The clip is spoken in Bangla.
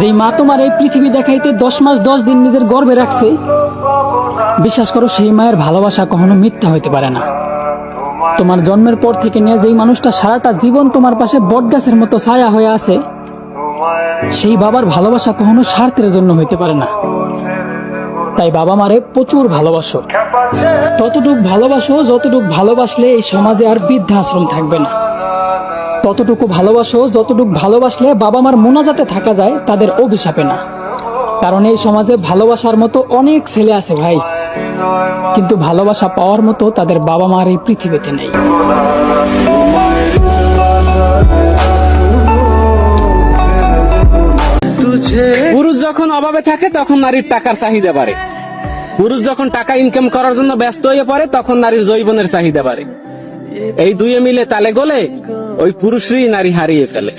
যেই মা তোমার এই পৃথিবী দেখাইতে 10 মাস 10 দিন নিজের গর্ভে রাখছে, বিশ্বাস করো সেই মায়ের ভালোবাসা কখনো মিথ্যা হইতে পারে না। তোমার জন্মের পর থেকে নিয়ে যেই মানুষটা সারাটা জীবন তোমার পাশে বটগাছের মতো ছায়া হয়ে আছে, সেই বাবার ভালোবাসা কখনো স্বার্থের জন্য হইতে পারে না। তাই বাবা মারে প্রচুর ভালোবাসো, ততটুক ভালোবাসো যতটুক ভালোবাসলে এই সমাজে আর বৃদ্ধাশ্রম থাকবে না। ততটুকু ভালোবাসো যতটুক ভালোবাসলে বাবা মার মোনাজাতে থাকা যায়, তাদের অভিশাপে না। কারণ এই সমাজে ভালোবাসার মতো অনেক ছেলে আছে ভাই, কিন্তু ভালোবাসা পাওয়ার মতো তাদের বাবা মার এই পৃথিবীতে নেই। পুরুষ যখন অভাবে থাকে তখন নারীর টাকার চাহিদা বাড়ে, পুরুষ যখন টাকা ইনকাম করার জন্য ব্যস্ত হয়ে পড়ে তখন নারীর যৌবনের চাহিদা বাড়ে। এই দুইয়ে মিলে তালে গলে ওই পুরুষই নারী হারিয়ে ফেলে।